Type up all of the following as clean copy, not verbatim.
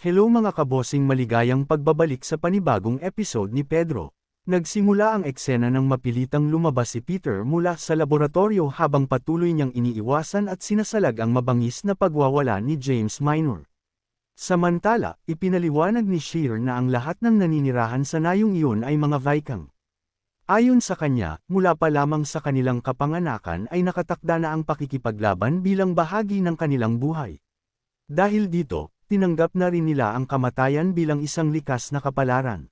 Hello mga kabosing, maligayang pagbabalik sa panibagong episode ni Pedro. Nagsimula ang eksena ng mapilitang lumabas si Peter mula sa laboratorio habang patuloy niyang iniiwasan at sinasalag ang mabangis na pagwawala ni James Minor. Samantala, ipinaliwanag ni Shear na ang lahat ng naninirahan sa nayong iyon ay mga Viking. Ayon sa kanya, mula pa lamang sa kanilang kapanganakan ay nakatakda na ang pakikipaglaban bilang bahagi ng kanilang buhay. Dahil dito, tinanggap na rin nila ang kamatayan bilang isang likas na kapalaran.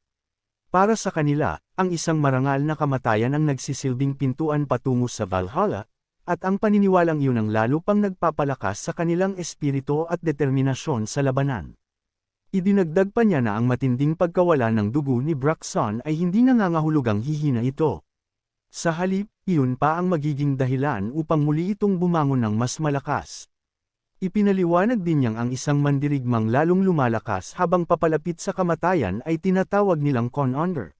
Para sa kanila, ang isang marangal na kamatayan ang nagsisilbing pintuan patungo sa Valhalla, at ang paniniwalang iyon ang lalo pang nagpapalakas sa kanilang espiritu at determinasyon sa labanan. Idinagdag pa niya na ang matinding pagkawala ng dugo ni Braxton ay hindi nangangahulugang hihina ito. Sa halip, iyon pa ang magiging dahilan upang muli itong bumangon ng mas malakas. Ipinaliwanag din niyang ang isang mandirigmang lalong lumalakas habang papalapit sa kamatayan ay tinatawag nilang Conounder.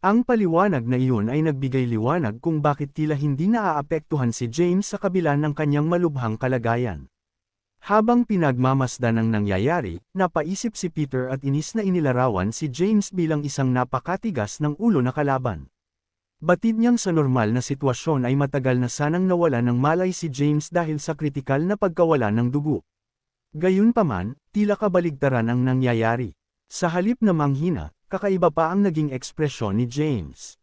Ang paliwanag na iyon ay nagbigay liwanag kung bakit tila hindi naaapektuhan si James sa kabila ng kanyang malubhang kalagayan. Habang pinagmamasdan ang nangyayari, napaisip si Peter at inis na inilarawan si James bilang isang napakatigas ng ulo na kalaban. Batid niyang sa normal na sitwasyon ay matagal na sanang nawala ng malay si James dahil sa kritikal na pagkawala ng dugo. Gayunpaman, tila kabaligtaran ang nangyayari. Sa halip na manghina, kakaiba pa ang naging ekspresyon ni James.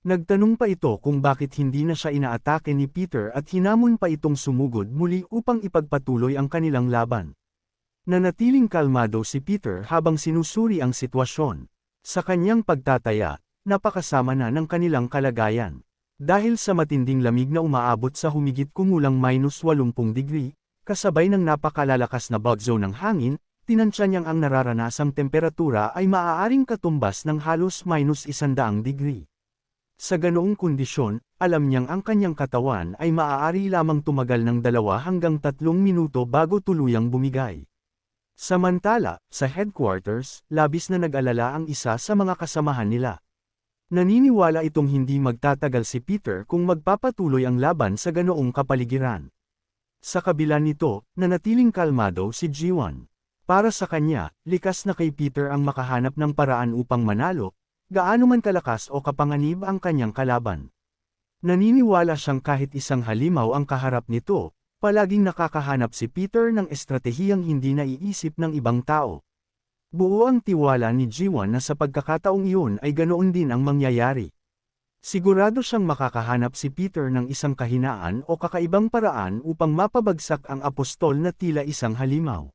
Nagtanong pa ito kung bakit hindi na siya inaatake ni Peter at hinamon pa itong sumugod muli upang ipagpatuloy ang kanilang laban. Nanatiling kalmado si Peter habang sinusuri ang sitwasyon. Sa kanyang pagtataya, napakasama na ng kanilang kalagayan. Dahil sa matinding lamig na umaabot sa humigit kumulang -80 degree, kasabay ng napakalalakas na bug zone ng hangin, tinansya niyang ang nararanasang temperatura ay maaaring katumbas ng halos -100 degree. Sa ganoong kondisyon, alam niyang ang kanyang katawan ay maaari lamang tumagal ng 2 hanggang 3 minuto bago tuluyang bumigay. Samantala, sa headquarters, labis na nag-alala ang isa sa mga kasamahan nila. Naniniwala itong hindi magtatagal si Peter kung magpapatuloy ang laban sa ganoong kapaligiran. Sa kabila nito, nanatiling kalmado si G1. Para sa kanya, likas na kay Peter ang makahanap ng paraan upang manalo, gaano man kalakas o kapanganib ang kanyang kalaban. Naniniwala siyang kahit isang halimaw ang kaharap nito, palaging nakakahanap si Peter ng estratehiyang hindi naiisip ng ibang tao. Buo ang tiwala ni G1 na sa pagkakataong iyon ay ganoon din ang mangyayari. Sigurado siyang makakahanap si Peter ng isang kahinaan o kakaibang paraan upang mapabagsak ang apostol na tila isang halimaw.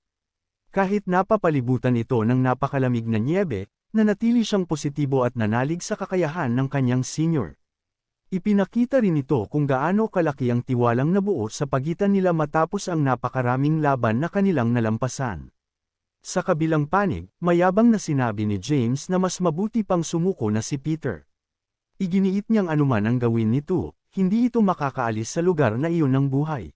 Kahit napapalibutan ito ng napakalamig na nyebe, nanatili siyang positibo at nanalig sa kakayahan ng kanyang senior. Ipinakita rin ito kung gaano kalaki ang tiwalang nabuo sa pagitan nila matapos ang napakaraming laban na kanilang nalampasan. Sa kabilang panig, mayabang na sinabi ni James na mas mabuti pang sumuko na si Peter. Iginiit niyang anuman ang gawin nito, hindi ito makakaalis sa lugar na iyon ng buhay.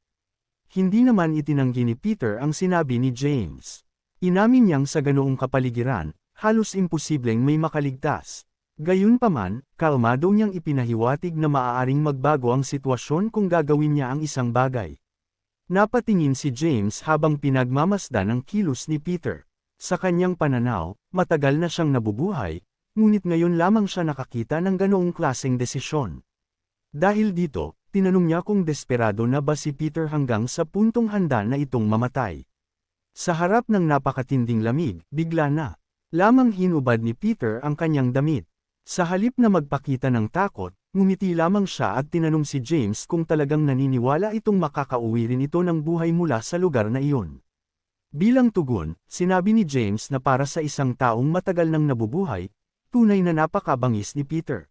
Hindi naman itinanggi ni Peter ang sinabi ni James. Inamin niyang sa ganoong kapaligiran, halos imposibleng may makaligtas. Gayunpaman, kalmado niyang ipinahiwatig na maaaring magbago ang sitwasyon kung gagawin niya ang isang bagay. Napatingin si James habang pinagmamasdan ang kilos ni Peter. Sa kanyang pananaw, matagal na siyang nabubuhay, ngunit ngayon lamang siya nakakita ng ganoong klaseng desisyon. Dahil dito, tinanong niya kung desperado na ba si Peter hanggang sa puntong handa na itong mamatay. Sa harap ng napakatinding lamig, bigla na lamang hinubad ni Peter ang kanyang damit. Sa halip na magpakita ng takot, ngumiti lamang siya at tinanong si James kung talagang naniniwala itong makakauwi rin ito ng buhay mula sa lugar na iyon. Bilang tugon, sinabi ni James na para sa isang taong matagal nang nabubuhay, tunay na napakabangis ni Peter.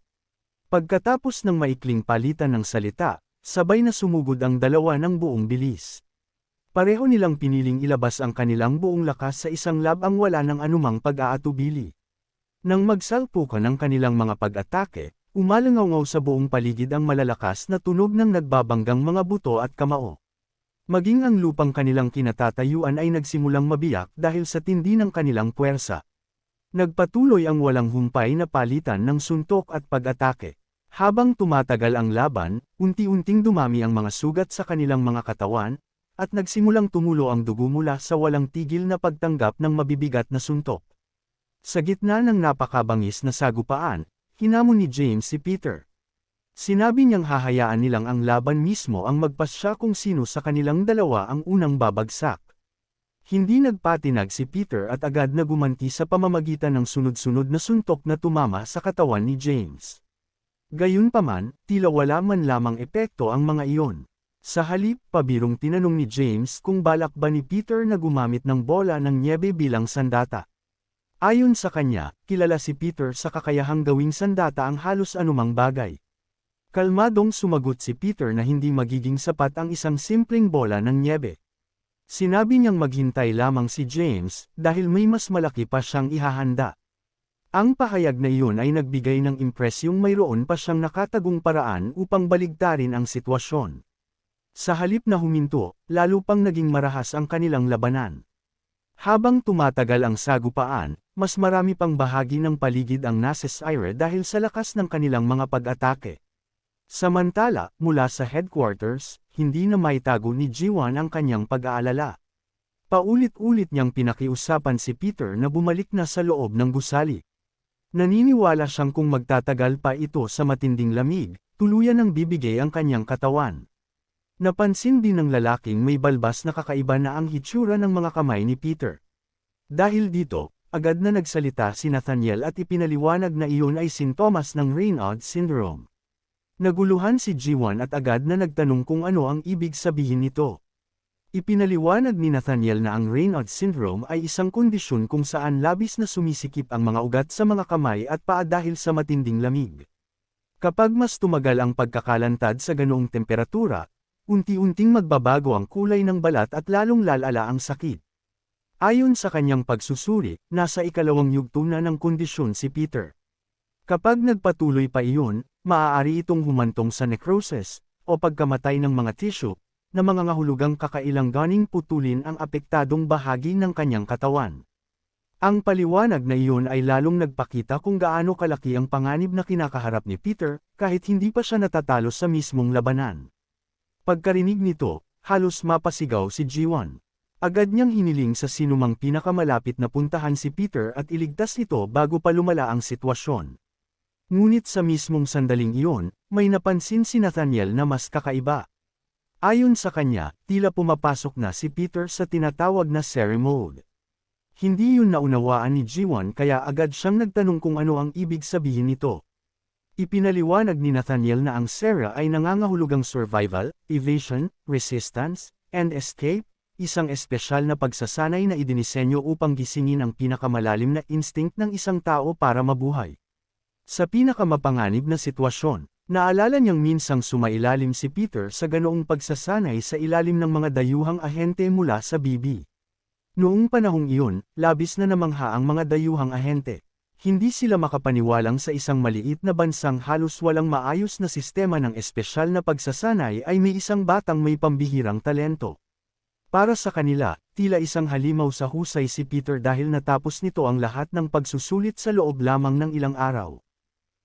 Pagkatapos ng maikling palitan ng salita, sabay na sumugod ang dalawa ng buong bilis. Pareho nilang piniling ilabas ang kanilang buong lakas sa isang labang wala ng anumang pag-aatubili. Nang magsalpukan ang kanilang mga pag-atake, umalangaw sa buong paligid ang malalakas na tunog ng nagbabanggang mga buto at kamao. Maging ang lupang kanilang kinatatayuan ay nagsimulang mabiyak dahil sa tindi ng kanilang puwersa. Nagpatuloy ang walang humpay na palitan ng suntok at pag-atake. Habang tumatagal ang laban, unti-unting dumami ang mga sugat sa kanilang mga katawan, at nagsimulang tumulo ang dugo mula sa walang tigil na pagtanggap ng mabibigat na suntok. Sa gitna ng napakabangis na sagupaan, hinamon ni James si Peter. Sinabi niyang hahayaan nilang ang laban mismo ang magpasya kung sino sa kanilang dalawa ang unang babagsak. Hindi nagpatinag si Peter at agad na gumanti sa pamamagitan ng sunod-sunod na suntok na tumama sa katawan ni James. Gayunpaman, tila wala man lamang epekto ang mga iyon. Sa halip, pabirong tinanong ni James kung balak ba ni Peter na gumamit ng bola ng nyebe bilang sandata. Ayon sa kanya, kilala si Peter sa kakayahang gawing sandata ang halos anumang bagay. Kalmadong sumagot si Peter na hindi magiging sapat ang isang simpleng bola ng nyebe. Sinabi niyang maghintay lamang si James dahil may mas malaki pa siyang ihahanda. Ang pahayag na iyon ay nagbigay ng impresyong mayroon pa siyang nakatagong paraan upang baligtarin ang sitwasyon. Sa halip na huminto, lalo pang naging marahas ang kanilang labanan. Habang tumatagal ang sagupaan, mas marami pang bahagi ng paligid ang nasisira dahil sa lakas ng kanilang mga pag-atake. Samantala, mula sa headquarters, hindi na maitago ni Jiwon ang kanyang pag-aalala. Paulit-ulit niyang pinakiusapan si Peter na bumalik na sa loob ng gusali. Naniniwala siyang kung magtatagal pa ito sa matinding lamig, tuluyan ng bibigay ang kanyang katawan. Napansin din ng lalaking may balbas na kakaiba na ang hitsura ng mga kamay ni Peter. Dahil dito, agad na nagsalita si Nathaniel at ipinaliwanag na iyon ay sintomas ng Raynaud's syndrome. Naguluhan si Jiwon at agad na nagtanong kung ano ang ibig sabihin nito. Ipinaliwanag ni Nathaniel na ang Raynaud's syndrome ay isang kondisyon kung saan labis na sumisikip ang mga ugat sa mga kamay at paa dahil sa matinding lamig. Kapag mas tumagal ang pagkakalantad sa ganoong temperatura, unti-unting magbabago ang kulay ng balat at lalong lalala ang sakit. Ayon sa kanyang pagsusuri, nasa ikalawang yugto na ng kondisyon si Peter. Kapag nagpatuloy pa iyon, maaari itong humantong sa necrosis, o pagkamatay ng mga tissue, na mga ngahulugang kakailanganing putulin ang apektadong bahagi ng kanyang katawan. Ang paliwanag na iyon ay lalong nagpakita kung gaano kalaki ang panganib na kinakaharap ni Peter, kahit hindi pa siya natatalo sa mismong labanan. Pagkarinig nito, halos mapasigaw si Jiwon. Agad niyang hiniling sa sinumang pinakamalapit na puntahan si Peter at iligtas ito bago pa lumala ang sitwasyon. Ngunit sa mismong sandaling iyon, may napansin si Nathaniel na mas kakaiba. Ayon sa kanya, tila pumapasok na si Peter sa tinatawag na Seri mode. Hindi yun naunawaan ni Jiwon kaya agad siyang nagtanong kung ano ang ibig sabihin nito. Ipinaliwanag ni Nathaniel na ang Seri ay nangangahulugang survival, evasion, resistance, and escape, isang espesyal na pagsasanay na idinisenyo upang gisingin ang pinakamalalim na instinct ng isang tao para mabuhay. Sa pinakamapanganib na sitwasyon, naalala niyang minsang sumailalim si Peter sa ganoong pagsasanay sa ilalim ng mga dayuhang ahente mula sa BB. Noong panahong iyon, labis na namangha ang mga dayuhang ahente. Hindi sila makapaniwalang sa isang maliit na bansang halos walang maayos na sistema ng espesyal na pagsasanay ay may isang batang may pambihirang talento. Para sa kanila, tila isang halimaw sa husay si Peter dahil natapos nito ang lahat ng pagsusulit sa loob lamang ng ilang araw.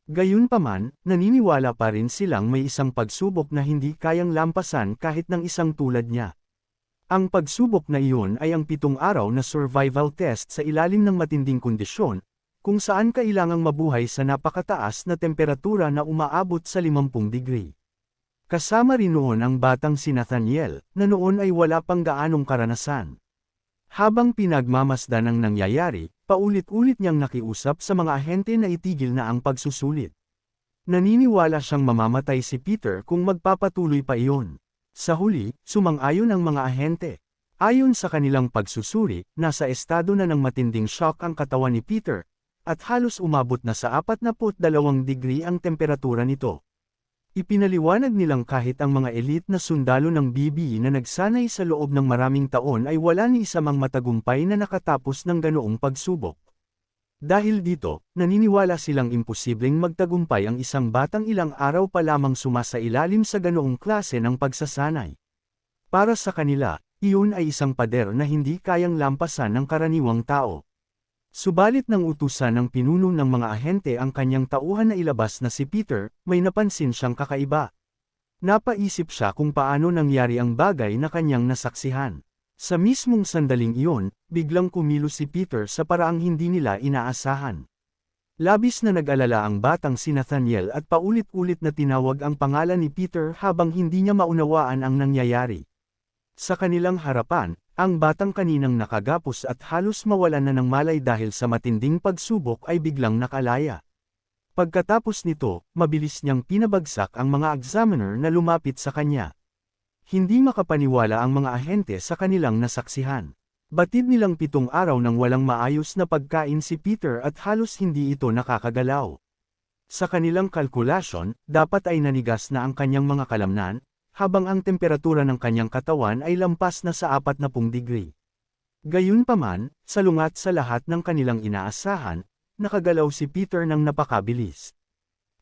Gayunpaman, naniniwala pa rin silang may isang pagsubok na hindi kayang lampasan kahit ng isang tulad niya. Ang pagsubok na iyon ay ang 7 araw na survival test sa ilalim ng matinding kondisyon, kung saan kailangang mabuhay sa napakataas na temperatura na umaabot sa 50 degree. Kasama rin noon ang batang si Nathaniel, na noon ay wala pang gaanong karanasan. Habang pinagmamasdan ang nangyayari, paulit-ulit niyang nakiusap sa mga ahente na itigil na ang pagsusulit. Naniniwala siyang mamamatay si Peter kung magpapatuloy pa iyon. Sa huli, sumang-ayon ang mga ahente. Ayon sa kanilang pagsusuri, nasa estado na ng matinding shock ang katawan ni Peter, at halos umabot na sa 42 degree ang temperatura nito. Ipinaliwanag nilang kahit ang mga elite na sundalo ng BB na nagsanay sa loob ng maraming taon ay wala ni isa mang matagumpay na nakatapos ng ganoong pagsubok. Dahil dito, naniniwala silang imposibleng magtagumpay ang isang batang ilang araw pa lamang sumasailalim sa ganoong klase ng pagsasanay. Para sa kanila, iyon ay isang pader na hindi kayang lampasan ng karaniwang tao. Subalit nang utusan ng pinuno ng mga ahente ang kanyang tauhan na ilabas na si Peter, may napansin siyang kakaiba. Napaisip siya kung paano nangyari ang bagay na kanyang nasaksihan. Sa mismong sandaling iyon, biglang kumilos si Peter sa paraang hindi nila inaasahan. Labis na nag-alala ang batang si Nathaniel at paulit-ulit na tinawag ang pangalan ni Peter habang hindi niya maunawaan ang nangyayari. Sa kanilang harapan, ang batang kaninang nakagapos at halos mawalan na ng malay dahil sa matinding pagsubok ay biglang nakalaya. Pagkatapos nito, mabilis niyang pinabagsak ang mga examiner na lumapit sa kanya. Hindi makapaniwala ang mga ahente sa kanilang nasaksihan. Batid nilang 7 araw nang walang maayos na pagkain si Peter at halos hindi ito nakakagalaw. Sa kanilang kalkulasyon, dapat ay nanigas na ang kanyang mga kalamnan, habang ang temperatura ng kanyang katawan ay lampas na sa 40 degree. Gayunpaman, salungat sa lahat ng kanilang inaasahan, nakagalaw si Peter ng napakabilis.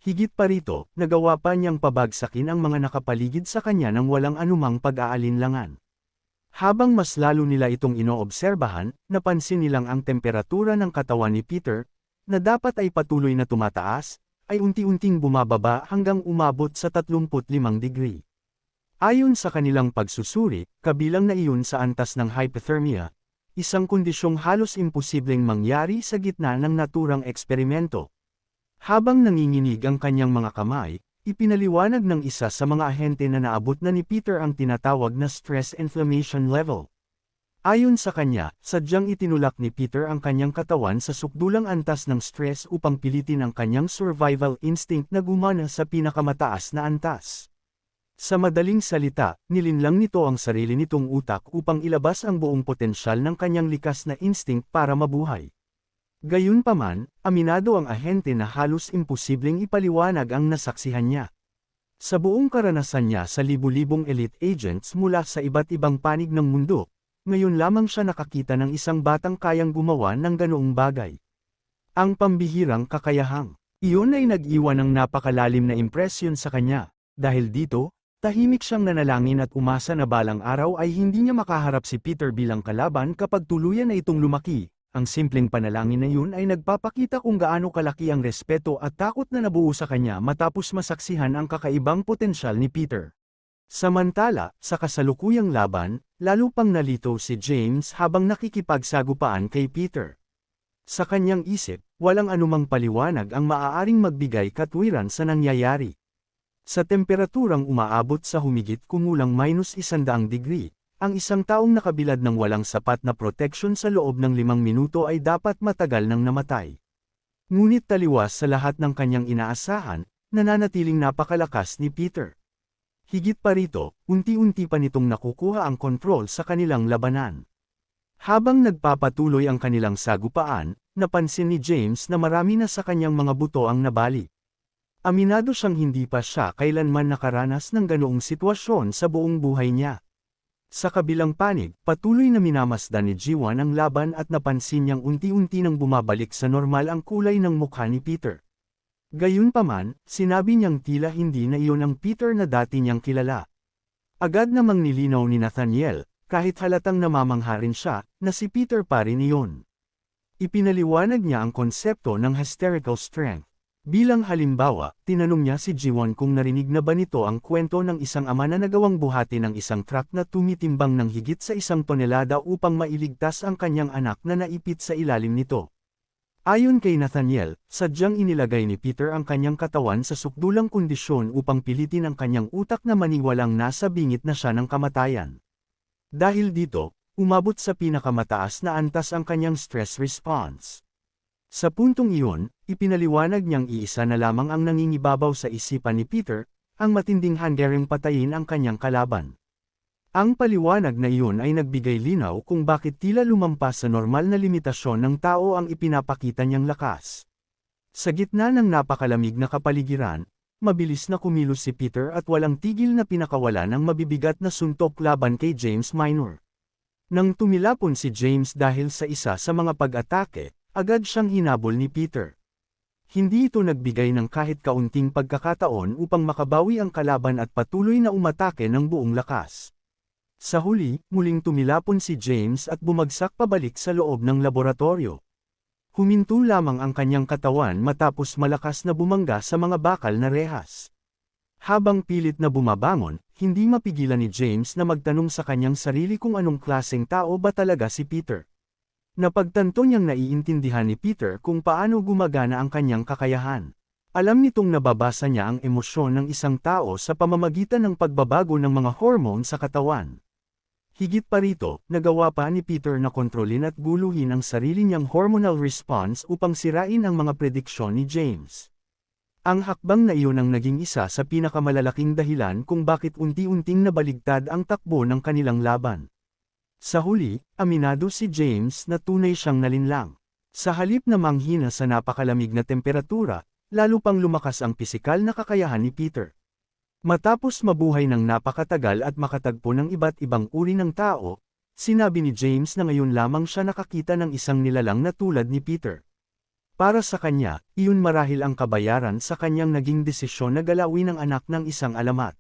Higit pa rito, nagawa pa niyang pabagsakin ang mga nakapaligid sa kanya nang walang anumang pag-aalinlangan. Habang mas lalo nila itong inoobserbahan, napansin nilang ang temperatura ng katawan ni Peter, na dapat ay patuloy na tumataas, ay unti-unting bumababa hanggang umabot sa 35 degree. Ayon sa kanilang pagsusuri, kabilang na iyon sa antas ng hypothermia, isang kondisyong halos imposibleng mangyari sa gitna ng naturang eksperimento. Habang nanginginig ang kanyang mga kamay, ipinaliwanag ng isa sa mga ahente na naabot na ni Peter ang tinatawag na stress inflammation level. Ayon sa kanya, sadyang itinulak ni Peter ang kanyang katawan sa sukdulang antas ng stress upang pilitin ang kanyang survival instinct na gumana sa pinakamataas na antas. Sa madaling salita, nilinlang nito ang sarili nitong utak upang ilabas ang buong potensyal ng kanyang likas na instinct para mabuhay. Gayunpaman, aminado ang ahente na halos imposibleng ipaliwanag ang nasaksihan niya. Sa buong karanasan niya sa libu-libong elite agents mula sa iba't ibang panig ng mundo, ngayon lamang siya nakakita ng isang batang kayang gumawa ng ganoong bagay. Ang pambihirang kakayahang iyon ay nag-iwan ng napakalalim na impresyon sa kanya. Dahil dito, tahimik siyang nanalangin at umasa na balang araw ay hindi niya makaharap si Peter bilang kalaban kapag tuluyan na itong lumaki. Ang simpleng panalangin na yun ay nagpapakita kung gaano kalaki ang respeto at takot na nabuo sa kanya matapos masaksihan ang kakaibang potensyal ni Peter. Samantala, sa kasalukuyang laban, lalo pang nalito si James habang nakikipagsagupaan kay Peter. Sa kanyang isip, walang anumang paliwanag ang maaaring magbigay katwiran sa nangyayari. Sa temperaturang umaabot sa humigit kumulang -100 degree, ang isang taong nakabilad ng walang sapat na proteksyon sa loob ng 5 minuto ay dapat matagal nang namatay. Ngunit taliwas sa lahat ng kanyang inaasahan, nananatiling napakalakas ni Peter. Higit pa rito, unti-unti pa nitong nakukuha ang kontrol sa kanilang labanan. Habang nagpapatuloy ang kanilang sagupaan, napansin ni James na marami na sa kanyang mga buto ang nabali. Aminado siyang hindi pa siya kailanman nakaranas ng ganoong sitwasyon sa buong buhay niya. Sa kabilang panig, patuloy na minamasdan ni Jiwon ang laban at napansin niyang unti-unti nang bumabalik sa normal ang kulay ng mukha ni Peter. Gayunpaman, sinabi niyang tila hindi na iyon ang Peter na dati niyang kilala. Agad namang nilinaw ni Nathaniel, kahit halatang namamangha rin siya, na si Peter pa rin iyon. Ipinaliwanag niya ang konsepto ng hysterical strength. Bilang halimbawa, tinanong niya si Jiwon kung narinig na ba nito ang kwento ng isang ama na nagawang buhati ng isang truck na tumitimbang ng higit sa 1 tonelada upang mailigtas ang kanyang anak na naipit sa ilalim nito. Ayon kay Nathaniel, sadyang inilagay ni Peter ang kanyang katawan sa sukdulang kondisyon upang pilitin ang kanyang utak na maniwalang nasa bingit na siya ng kamatayan. Dahil dito, umabot sa pinakamataas na antas ang kanyang stress response. Sa puntong iyon, ipinaliwanag niyang iisa na lamang ang nangingibabaw sa isipan ni Peter, ang matinding handering patayin ang kanyang kalaban. Ang paliwanag na iyon ay nagbigay linaw kung bakit tila lumampas sa normal na limitasyon ng tao ang ipinapakita niyang lakas. Sa gitna ng napakalamig na kapaligiran, mabilis na kumilos si Peter at walang tigil na pinakawala ng mabibigat na suntok laban kay James Minor. Nang tumilapon si James dahil sa isa sa mga pag-atake, agad siyang hinabol ni Peter. Hindi ito nagbigay ng kahit kaunting pagkakataon upang makabawi ang kalaban at patuloy na umatake ng buong lakas. Sa huli, muling tumilapon si James at bumagsak pabalik sa loob ng laboratorio. Huminto lamang ang kanyang katawan matapos malakas na bumangga sa mga bakal na rehas. Habang pilit na bumabangon, hindi mapigilan ni James na magtanong sa kanyang sarili kung anong klaseng tao ba talaga si Peter. Napagtanto niyang naiintindihan ni Peter kung paano gumagana ang kanyang kakayahan. Alam nitong nababasa niya ang emosyon ng isang tao sa pamamagitan ng pagbabago ng mga hormone sa katawan. Higit pa rito, nagawa pa ni Peter na kontrolin at guluhin ang sarili niyang hormonal response upang sirain ang mga prediksyon ni James. Ang hakbang na iyon ang naging isa sa pinakamalalaking dahilan kung bakit unti-unting nabaligtad ang takbo ng kanilang laban. Sa huli, aminado si James na tunay siyang nalinlang. Sa halip na manghina sa napakalamig na temperatura, lalo pang lumakas ang pisikal na kakayahan ni Peter. Matapos mabuhay ng napakatagal at makatagpo ng iba't ibang uri ng tao, sinabi ni James na ngayon lamang siya nakakita ng isang nilalang na tulad ni Peter. Para sa kanya, iyon marahil ang kabayaran sa kanyang naging desisyon na galawin ang anak ng isang alamat.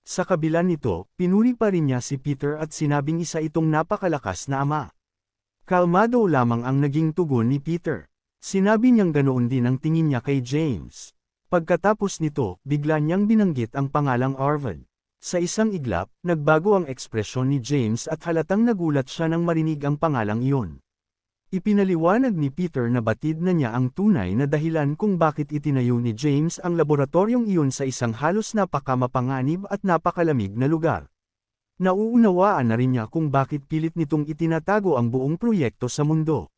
Sa kabila nito, pinuri pa rin niya si Peter at sinabing isa itong napakalakas na ama. Kalmado lamang ang naging tugon ni Peter. Sinabi niyang ganoon din ang tingin niya kay James. Pagkatapos nito, bigla niyang binanggit ang pangalang Arvid. Sa isang iglap, nagbago ang ekspresyon ni James at halatang nagulat siya nang marinig ang pangalang iyon. Ipinaliwanag ni Peter na batid na niya ang tunay na dahilan kung bakit itinayo ni James ang laboratoryong iyon sa isang halos napakamapanganib at napakalamig na lugar. Nauunawaan na rin niya kung bakit pilit nitong itinatago ang buong proyekto sa mundo.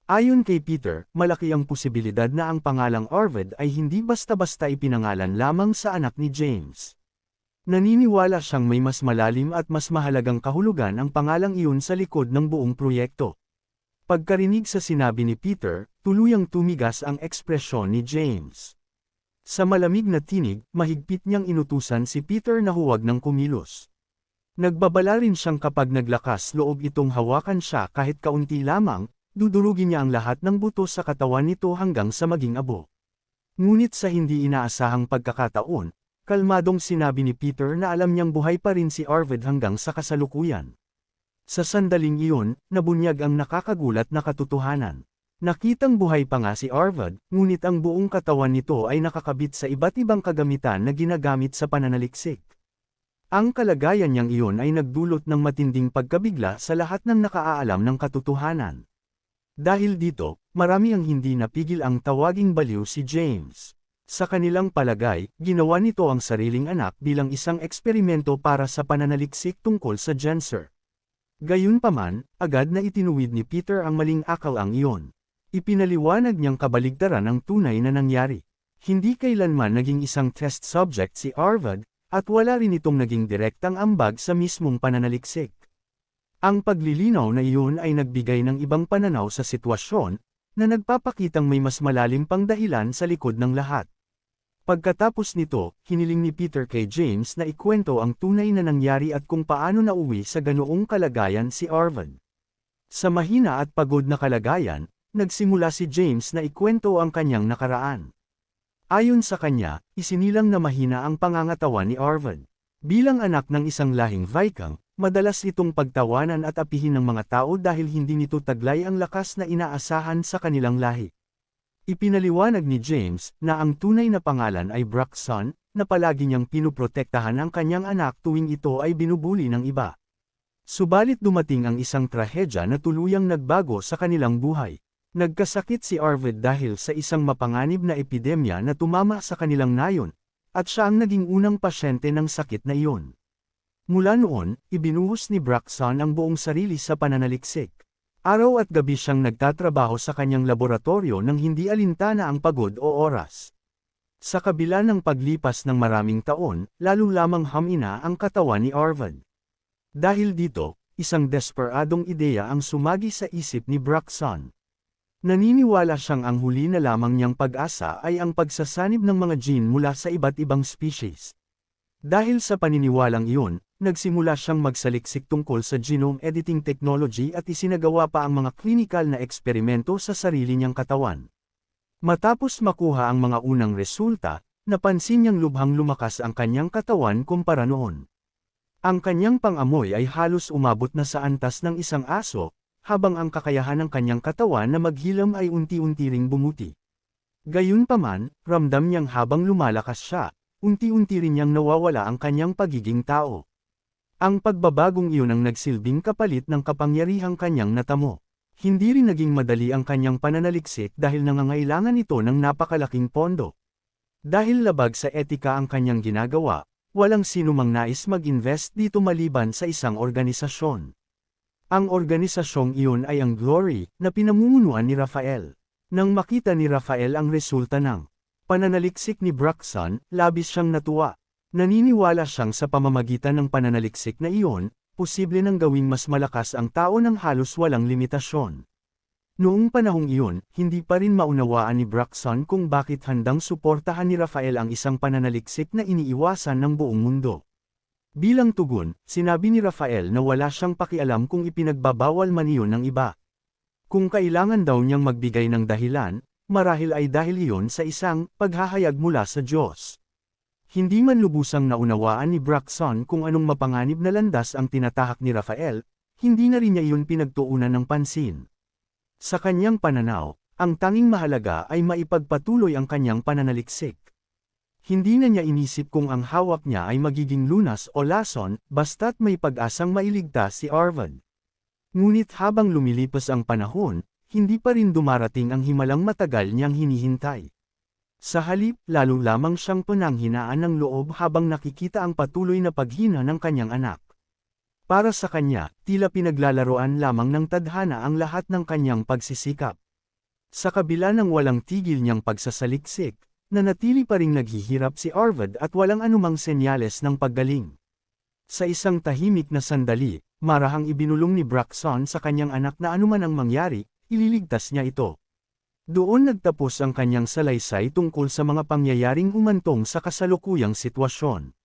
Ayon kay Peter, malaki ang posibilidad na ang pangalang Arvid ay hindi basta-basta ipinangalan lamang sa anak ni James. Naniniwala siyang may mas malalim at mas mahalagang kahulugan ang pangalang iyon sa likod ng buong proyekto. Pagkarinig sa sinabi ni Peter, tuluyang tumigas ang ekspresyon ni James. Sa malamig na tinig, mahigpit niyang inutusan si Peter na huwag nang kumilos. Nagbabala rin siyang kapag naglakas loob itong hawakan siya kahit kaunti lamang, dudurugin niya ang lahat ng buto sa katawan nito hanggang sa maging abo. Ngunit sa hindi inaasahang pagkakataon, kalmadong sinabi ni Peter na alam niyang buhay pa rin si Arvid hanggang sa kasalukuyan. Sa sandaling iyon, nabunyag ang nakakagulat na katotohanan. Nakitang buhay pa nga si Arvid, ngunit ang buong katawan nito ay nakakabit sa iba't ibang kagamitan na ginagamit sa pananaliksik. Ang kalagayan niyang iyon ay nagdulot ng matinding pagkabigla sa lahat ng nakaaalam ng katotohanan. Dahil dito, marami ang hindi napigil ang tawaging baliw si James. Sa kanilang palagay, ginawa nito ang sariling anak bilang isang eksperimento para sa pananaliksik tungkol sa Genser. Gayunpaman, agad na itinuwid ni Peter ang maling akalang iyon. Ipinaliwanag niyang kabaligtaran ang tunay na nangyari. Hindi kailanman naging isang test subject si Arvid, at wala rin itong naging direktang ambag sa mismong pananaliksik. Ang paglilinaw na iyon ay nagbigay ng ibang pananaw sa sitwasyon, na nagpapakitang may mas malalim pang dahilan sa likod ng lahat. Pagkatapos nito, hiniling ni Peter kay James na ikwento ang tunay na nangyari at kung paano nauwi sa ganoong kalagayan si Arvid. Sa mahina at pagod na kalagayan, nagsimula si James na ikwento ang kanyang nakaraan. Ayon sa kanya, isinilang na mahina ang pangangatawan ni Arvid. Bilang anak ng isang lahing Viking, madalas itong pagtawanan at apihin ng mga tao dahil hindi nito taglay ang lakas na inaasahan sa kanilang lahi. Ipinaliwanag ni James na ang tunay na pangalan ay Brockson, na palagi niyang pinuprotektahan ang kanyang anak tuwing ito ay binubuli ng iba. Subalit dumating ang isang trahedya na tuluyang nagbago sa kanilang buhay. Nagkasakit si Arvid dahil sa isang mapanganib na epidemya na tumama sa kanilang nayon, at siya ang naging unang pasyente ng sakit na iyon. Mula noon, ibinuhos ni Brockson ang buong sarili sa pananaliksik. Araw at gabi siyang nagtatrabaho sa kanyang laboratorio nang hindi alintana ang pagod o oras. Sa kabila ng paglipas ng maraming taon, lalo lamang hamina ang katawan ni Arvid. Dahil dito, isang desperadong ideya ang sumagi sa isip ni Brockson. Naniniwala siyang ang huli na lamang niyang pag-asa ay ang pagsasanib ng mga gene mula sa iba't ibang species. Dahil sa paniniwalang iyon, nagsimula siyang magsaliksik tungkol sa genome editing technology at isinagawa pa ang mga klinikal na eksperimento sa sarili niyang katawan. Matapos makuha ang mga unang resulta, napansin niyang lubhang lumakas ang kanyang katawan kumpara noon. Ang kanyang pangamoy ay halos umabot na sa antas ng isang aso, habang ang kakayahan ng kanyang katawan na maghilam ay unti-unti ring bumuti. Gayunpaman, ramdam niyang habang lumalakas siya, unti-unti rin niyang nawawala ang kanyang pagiging tao. Ang pagbabagong iyon ang nagsilbing kapalit ng kapangyarihang kanyang natamo. Hindi rin naging madali ang kanyang pananaliksik dahil nangangailangan ito ng napakalaking pondo. Dahil labag sa etika ang kanyang ginagawa, walang sinumang nais mag-invest dito maliban sa isang organisasyon. Ang organisasyong iyon ay ang Glory, na pinamumunuan ni Rafael. Nang makita ni Rafael ang resulta ng pananaliksik ni Braxton, labis siyang natuwa. Naniniwala siyang sa pamamagitan ng pananaliksik na iyon, posible nang gawing mas malakas ang tao ng halos walang limitasyon. Noong panahong iyon, hindi pa rin maunawaan ni Braxton kung bakit handang suportahan ni Rafael ang isang pananaliksik na iniiwasan ng buong mundo. Bilang tugon, sinabi ni Rafael na wala siyang pakialam kung ipinagbabawal man iyon ng iba. Kung kailangan daw niyang magbigay ng dahilan, marahil ay dahil iyon sa isang paghahayag mula sa Diyos. Hindi man lubusang naunawaan ni Braxton kung anong mapanganib na landas ang tinatahak ni Rafael, hindi na rin niya iyon pinagtuunan ng pansin. Sa kanyang pananaw, ang tanging mahalaga ay maipagpatuloy ang kanyang pananaliksik. Hindi na niya inisip kung ang hawak niya ay magiging lunas o lason, basta't may pag-asang mailigtas si Arvad. Ngunit habang lumilipas ang panahon, hindi pa rin dumarating ang himalang matagal niyang hinihintay. Sa halip, lalo lamang siyang pananghinaan ng loob habang nakikita ang patuloy na paghina ng kanyang anak. Para sa kanya, tila pinaglalaroan lamang ng tadhana ang lahat ng kanyang pagsisikap. Sa kabila ng walang tigil niyang pagsasaliksik, nanatili pa ring naghihirap si Arvad at walang anumang senyales ng paggaling. Sa isang tahimik na sandali, marahang ibinulong ni Braxton sa kanyang anak na anuman ang mangyari, ililigtas niya ito. Doon nagtapos ang kanyang salaysay tungkol sa mga pangyayaring humantong sa kasalukuyang sitwasyon.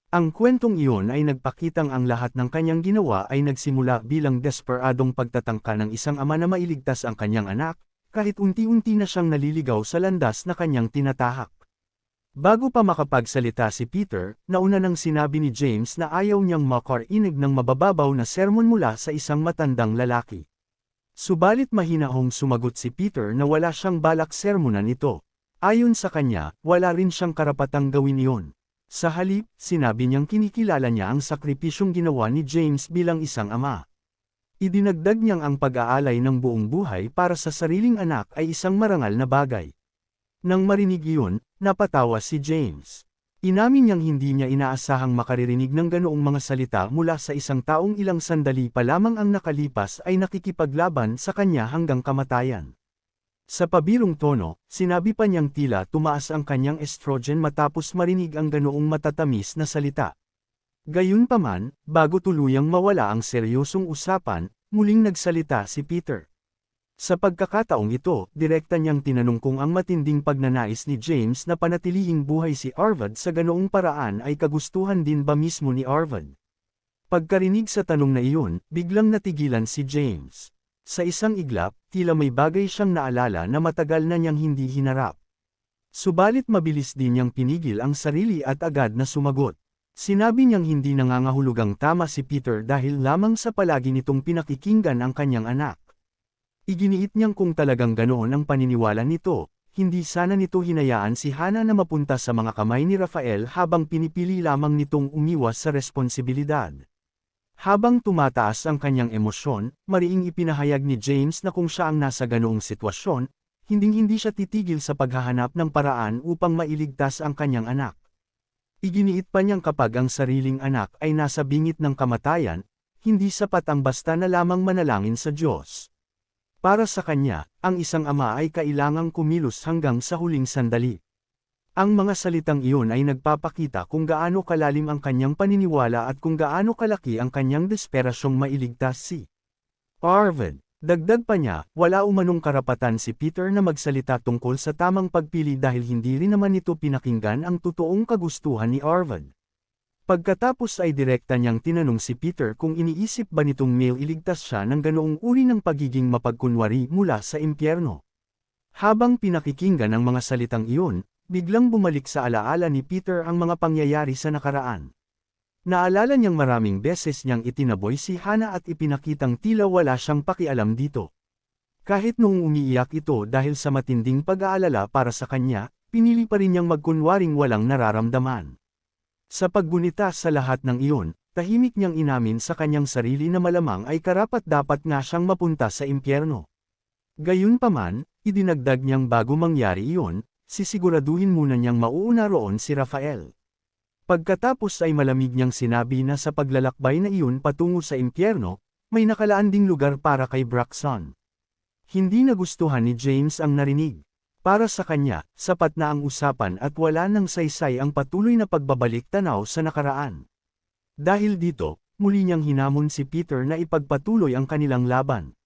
Ang kwentong iyon ay nagpakitang ang lahat ng kanyang ginawa ay nagsimula bilang desperadong pagtatangka ng isang ama na mailigtas ang kanyang anak, kahit unti-unti na siyang naliligaw sa landas na kanyang tinatahak. Bago pa makapagsalita si Peter, nauna nang sinabi ni James na ayaw niyang makarinig ng mabababaw na sermon mula sa isang matandang lalaki. Subalit mahinahong sumagot si Peter na wala siyang balak sermonan ito. Ayon sa kanya, wala rin siyang karapatang gawin iyon. Sa halip, sinabi niyang kinikilala niya ang sakripisyong ginawa ni James bilang isang ama. Idinagdag niyang ang pag-aalay ng buong buhay para sa sariling anak ay isang marangal na bagay. Nang marinig iyon, napatawa si James. Inamin niyang hindi niya inaasahang makaririnig ng ganoong mga salita mula sa isang taong ilang sandali pa lamang ang nakalipas ay nakikipaglaban sa kanya hanggang kamatayan. Sa pabirong tono, sinabi pa niyang tila tumaas ang kanyang estrogen matapos marinig ang ganoong matatamis na salita. Gayunpaman, bago tuluyang mawala ang seryosong usapan, muling nagsalita si Peter. Sa pagkakataong ito, direkta niyang tinanong kung ang matinding pagnanais ni James na panatilihing buhay si Arvad sa ganoong paraan ay kagustuhan din ba mismo ni Arvad. Pagkarinig sa tanong na iyon, biglang natigilan si James. Sa isang iglap, tila may bagay siyang naalala na matagal na niyang hindi hinarap. Subalit mabilis din niyang pinigil ang sarili at agad na sumagot. Sinabi niyang hindi nangangahulugang tama si Peter dahil lamang sa palagi nitong pinakikinggan ang kanyang anak. Iginiit niyang kung talagang ganoon ang paniniwala nito, hindi sana nito hinayaan si Hannah na mapunta sa mga kamay ni Rafael habang pinipili lamang nitong umiwas sa responsibilidad. Habang tumataas ang kanyang emosyon, mariing ipinahayag ni James na kung siya ang nasa ganoong sitwasyon, hinding-hindi siya titigil sa paghahanap ng paraan upang mailigtas ang kanyang anak. Iginiit pa niyang kapag ang sariling anak ay nasa bingit ng kamatayan, hindi sapat ang basta na lamang manalangin sa Diyos. Para sa kanya, ang isang ama ay kailangang kumilos hanggang sa huling sandali. Ang mga salitang iyon ay nagpapakita kung gaano kalalim ang kanyang paniniwala at kung gaano kalaki ang kanyang desperasyong mailigtas si Arvad. Dagdag pa niya, wala umanong karapatan si Peter na magsalita tungkol sa tamang pagpili dahil hindi rin naman ito pinakinggan ang totoong kagustuhan ni Arvad. Pagkatapos ay direkta niyang tinanong si Peter kung iniisip ba nitong mailigtas siya ng ganoong uri ng pagiging mapagkunwari mula sa impyerno. Habang pinakikinggan ang mga salitang iyon, biglang bumalik sa alaala ni Peter ang mga pangyayari sa nakaraan. Naalala niyang maraming beses niyang itinaboy si Hannah at ipinakitang tila wala siyang pakialam dito. Kahit noong umiiyak ito dahil sa matinding pag-aalala para sa kanya, pinili pa rin niyang magkunwaring walang nararamdaman. Sa paggunita sa lahat ng iyon, tahimik niyang inamin sa kanyang sarili na malamang ay karapat-dapat nga siyang mapunta sa impyerno. Gayunpaman, idinagdag niyang bago mangyari iyon, sisiguraduhin muna niyang mauuna roon si Rafael. Pagkatapos ay malamig niyang sinabi na sa paglalakbay na iyon patungo sa impyerno, may nakalaan ding lugar para kay Braxton. Hindi nagustuhan ni James ang narinig. Para sa kanya, sapat na ang usapan at wala nang saysay ang patuloy na pagbabalik tanaw sa nakaraan. Dahil dito, muli niyang hinamon si Peter na ipagpatuloy ang kanilang laban.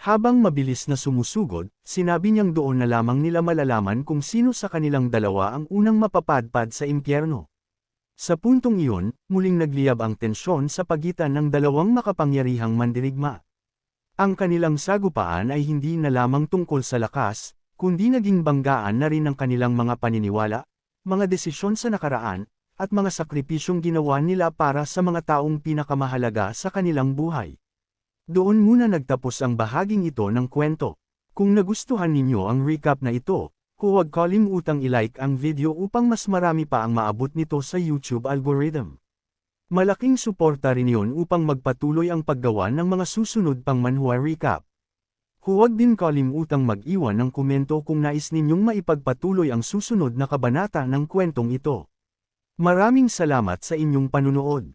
Habang mabilis na sumusugod, sinabi niyang doon na lamang nila malalaman kung sino sa kanilang dalawa ang unang mapapadpad sa impyerno. Sa puntong iyon, muling nagliyab ang tensyon sa pagitan ng dalawang makapangyarihang mandirigma. Ang kanilang sagupaan ay hindi na lamang tungkol sa lakas, kundi naging banggaan na rin ang kanilang mga paniniwala, mga desisyon sa nakaraan, at mga sakripisyong ginawa nila para sa mga taong pinakamahalaga sa kanilang buhay. Doon muna nagtapos ang bahaging ito ng kwento. Kung nagustuhan ninyo ang recap na ito, huwag kalimutang i-like ang video upang mas marami pa ang maabot nito sa YouTube algorithm. Malaking suporta rin yun upang magpatuloy ang paggawa ng mga susunod pang manhwa recap. Huwag din kalimutang mag-iwan ng komento kung nais ninyong maipagpatuloy ang susunod na kabanata ng kwentong ito. Maraming salamat sa inyong panunood.